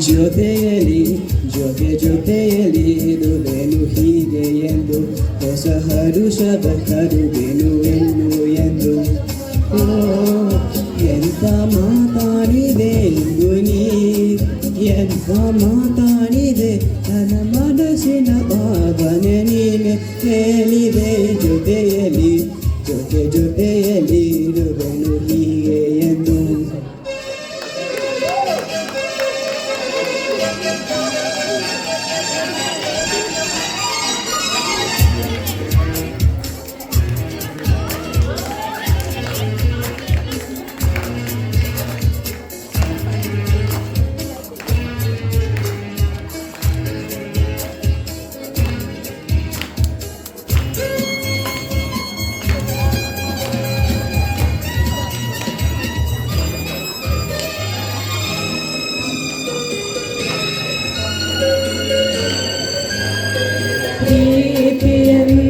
ಜೊತೆಯಲಿ ಜೊತೆಯಲಿ ಇರುವೆನು ಹೀಗೆ ಎಂದು ಹೊಸ ಹರುಷವ ಕರುವೆನು ಎಂದು ಓ ಎಂತ ಮಾತಾಡಿದೆ ಗುನಿ ಎಂತ ಮಾತಾಡಿದೆ ನನ್ನ ಮನಸ್ಸಿನ ಭಾವನೆ ನೀನೆ ಹೇಳಿದೆ ಜೊತೆಯಲಿ ಜೊತೆಯಲಿ ಇರುವೆನು ಹೀಗೆ ಎಂದು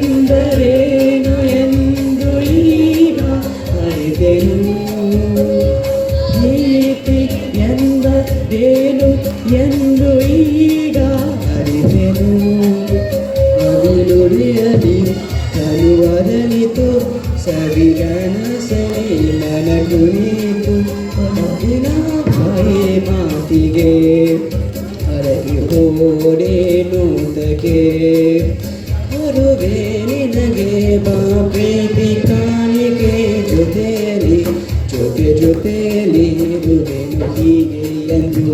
ಪ್ರೀತಿಯೆಂದರೇನು ಎಂದು ಈಗ ಅರಿತೆನು ಪ್ರೀತಿ ಎಂದರೇನು ಎಂದು ಈಗ ಅರಿತೆನು ಅದು ನುಡಿಯಲಿ ಕರುವರಲಿತು ಸವಿಗನಸಲಿ ನನಗುನಿತು ಮಗಿನ ಬಾಯಿ ಮಾತಿಗೆ ಅರಗಿ ಹೋಡೇನು ತಗೆ ಹೊರುವೆ ನಿನಗೆ ಬಾ ಪ್ರೀತಿ ಕಾಣಿಕೆ ಜೊತೆಯಲಿ ಜೊತೆಯಲಿ ಇರುವೆನು ಹೀಗೆ ಎಂದು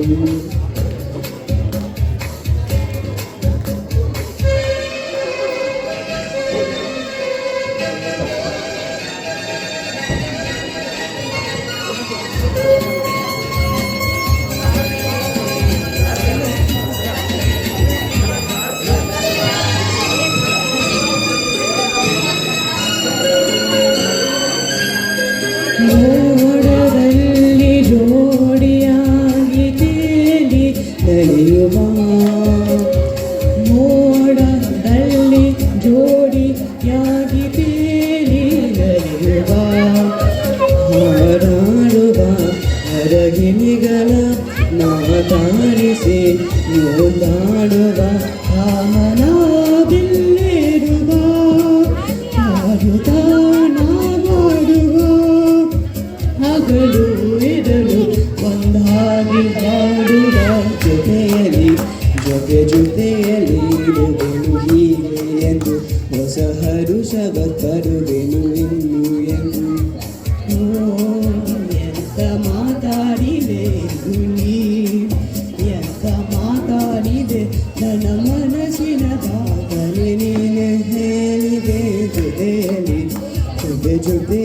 ಮೋಡದಲ್ಲಿ ಜೋಡಿಯಾಗಿ ತೇಲಿ ನಡೆಯುವ ಮೋಡದಲ್ಲಿ ಜೋಡಿಯಾಗಿ ತೇಲಿ ನಡೆಯುವ ಹಾರಾಡುವ ಅರಗಿಣಿಗಳ ಮಾತಾಡಿಸಿ ನೋದಾಡುವ ಕಾಮನ ಬಿಲ್ಲಿರುವ ಹಗಲು ಇರಲು ಒಂದಾಗಿ ಹಾಡುವ ಜೊತೆಯಲಿ ಜೊತೆಯಲಿ ಇರುವೆನು ಹೀಗೆ ಎಂದು ಹೊಸ ಹರುಷವ ತರುವೆನು ಎಂದು ಎಂತ ಮಾತಾಡಿದೆ ಗುಣಿ ಎಂತ ಮಾತಾಡಿದೆ ನನ್ನ ಮನಸ್ಸಿನ ಭಾವನೆ ನೀನೆ ಹೇಳಿದೆ ಜೊತೆಯಲಿ ಜೊತೆ